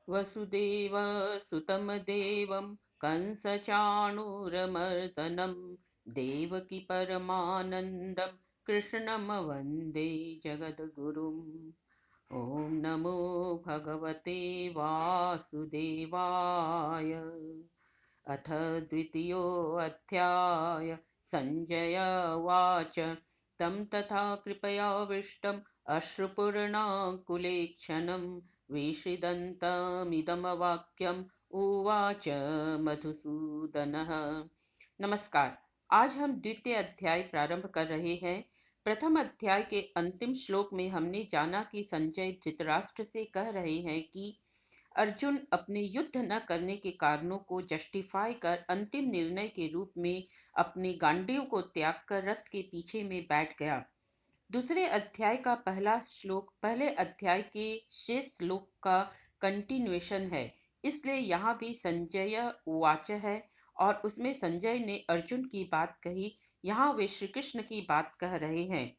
वसुदेवसुतं देवं कंसचाणूरमर्दनं देवकी परमानन्दं कृष्णं वन्दे जगद्गुरुम्। ॐ नमो भगवते वासुदेवाय। अथ द्वितीयोऽध्याय। सञ्जय उवाच तं तथा कृपयाविष्टम् अश्रुपूर्णाकुलेक्षणं विषीदन्तमिदमवाक्यम् उवाच मधुसूदनः। नमस्कार। आज हम द्वितीय अध्याय प्रारंभ कर रहे हैं। प्रथम अध्याय के अंतिम श्लोक में हमने जाना कि संजय धृतराष्ट्र से कह रहे हैं कि अर्जुन अपने युद्ध न करने के कारणों को जस्टिफाई कर अंतिम निर्णय के रूप में अपने गांडीव को त्याग कर रथ के पीछे में बैठ गया। दूसरे अध्याय का पहला श्लोक पहले अध्याय के शेष श्लोक का कंटिन्यूएशन है, इसलिए यहाँ भी संजय उवाच है और उसमें संजय ने अर्जुन की बात कही। यहाँ वे श्री कृष्ण की बात कह रहे हैं।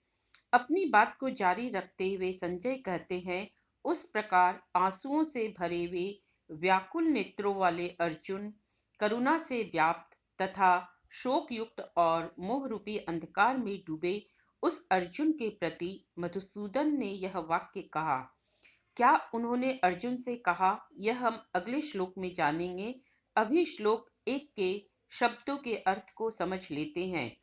अपनी बात को जारी रखते हुए संजय कहते हैं, उस प्रकार आंसुओं से भरे हुए व्याकुल नेत्रों वाले अर्जुन, करुणा से व्याप्त तथा शोक युक्त और मोह रूपी अंधकार में डूबे उस अर्जुन के प्रति मधुसूदन ने यह वाक्य कहा। क्या उन्होंने अर्जुन से कहा, यह हम अगले श्लोक में जानेंगे। अभी श्लोक 1 के शब्दों के अर्थ को समझ लेते हैं।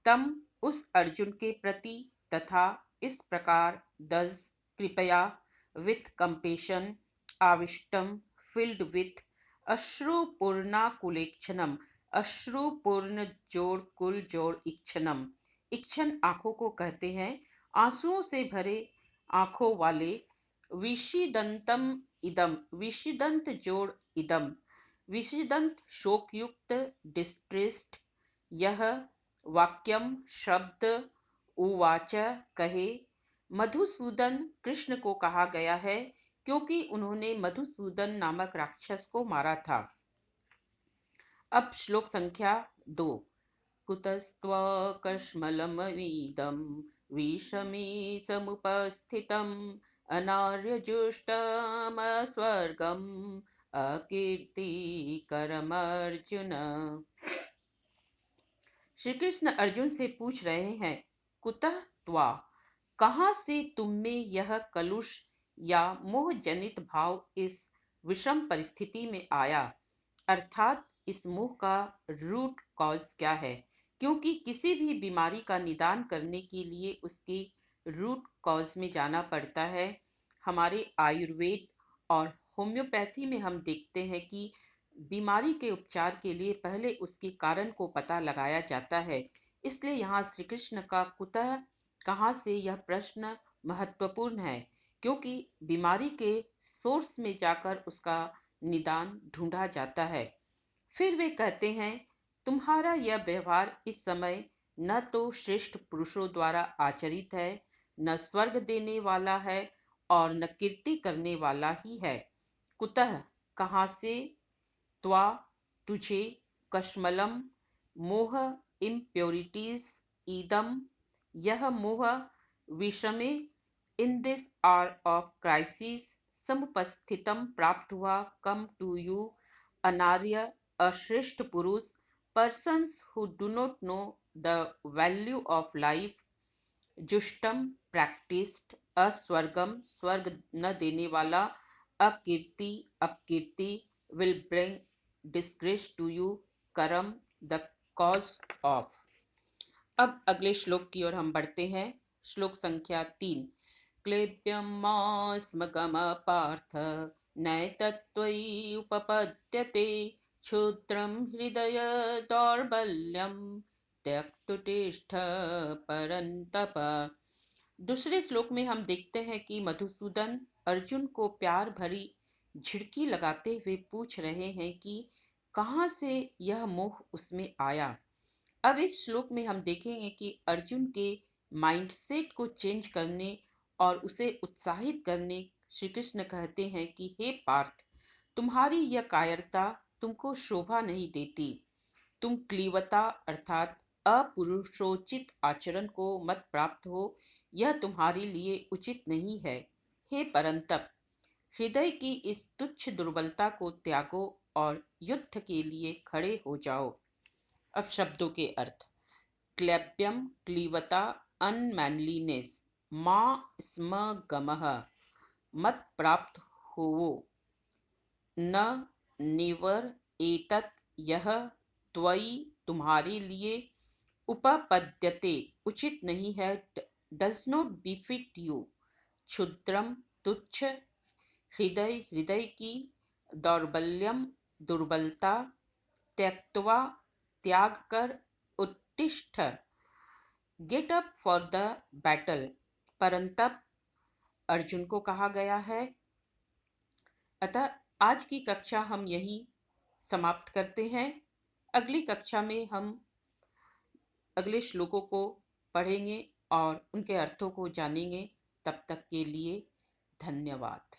तम उस अर्जुन के प्रति, तथा इस प्रकार, दस कृपया, विथ कंपेशन, आविष्टम फिल्ड विथ, अश्रुपूर्णाकुलेक्षणम, अश्रुपूर्ण जोड़ कुल जोड़ इक्षणम, इक्षण आंखों को कहते हैं, आंसुओं से भरे आंखों वाले, विषीदंतम इदम, विषीदंत जोड़ इदम, विषीदंत शोकयुक्त डिस्ट्रेस्ड, यह वाक्यम शब्द उवाच कहे, मधुसूदन कृष्ण को कहा गया है क्योंकि उन्होंने मधुसूदन नामक राक्षस को मारा था। अब श्लोक संख्या 2। कुतस्त्वकश्मलमवीदं विषमे समुपस्थितम् अनार्यजुष्टमस्वर्गम् अकीर्तिकरमर्जुन। श्री कृष्ण अर्जुन से पूछ रहे हैं, कुतः त्वा, कहाँ से तुम में यह कलुष या मोह जनित भाव इस विषम परिस्थिति में आया, अर्थात इस मोह का रूट कॉज क्या है। क्योंकि किसी भी बीमारी का निदान करने के लिए उसके रूट कॉज में जाना पड़ता है। हमारे आयुर्वेद और होम्योपैथी में हम देखते हैं कि बीमारी के उपचार के लिए पहले उसके कारण को पता लगाया जाता है। इसलिए यहाँ श्री कृष्ण का कुतः, कहाँ से, यह प्रश्न महत्वपूर्ण है, क्योंकि बीमारी के सोर्स में जाकर उसका निदान ढूंढा जाता है। फिर वे कहते हैं, तुम्हारा यह व्यवहार इस समय न तो श्रेष्ठ पुरुषों द्वारा आचरित है, न स्वर्ग देने वाला है और न कीर्ति करने वाला ही है। कुतः, कहाँ से, त्वा, तुझे, कश्मलम, मोह, इम्प्योरिटीज, ईदम, यह मोह, विषमे, in this hour of crisis, समुपस्थितम, प्राप्त हुआ, कम टू यू, अनार्य, अश्रेष्ठ पुरुष, persons who do not know the value of life, जुष्टम, प्रैक्टिस्ड, अस्वर्गम, स्वर्ग न देने वाला, अकीर्ति, अपकीर्ति, will bring disgrace to you, करम, द कॉज ऑफ। अब अगले श्लोक की ओर हम बढ़ते हैं। श्लोक संख्या 3। क्लेब्यमास्मगम पार्थ नैतत्त्वयि उपपद्यते क्षुद्रं हृदय दौर्बल्यं त्यक्तुतिष्ठ परन्तप। दूसरे श्लोक में हम देखते हैं कि मधुसूदन अर्जुन को प्यार भरी झिड़की लगाते हुए पूछ रहे हैं कि कहाँ से यह मोह उसमें आया। अब इस श्लोक में हम देखेंगे कि अर्जुन के माइंडसेट को चेंज करने और उसे उत्साहित करने श्री कृष्ण कहते हैं कि हे पार्थ, तुम्हारी यह कायरता तुमको शोभा नहीं देती। तुम क्लीवता अर्थात अपुरुषोचित आचरण को मत प्राप्त हो, यह तुम्हारे लिए उचित नहीं है। हे परंतप, हृदय की इस तुच्छ दुर्बलता को त्यागो और युद्ध के लिए खड़े हो जाओ। अब शब्दों के अर्थ। क्लैप्यम क्लीवता अनमैनलीनेस, माँ स्म गमः, मत प्राप्त होवो, न नेवर एतत् यह त्वयि तुम्हारे लिए उपपद्यते उचित नहीं है, डज नॉट बिफिट यू, क्षुद्रम तुच्छ, हृदय हृदय की, दौर्बल्यम दुर्बलता, त्यक्त्वा त्याग कर, उत्तिष्ठ get up for the battle, परंतप अर्जुन को कहा गया है। अतः आज की कक्षा हम यहीं समाप्त करते हैं। अगली कक्षा में हम अगले श्लोकों को पढ़ेंगे और उनके अर्थों को जानेंगे। तब तक के लिए धन्यवाद।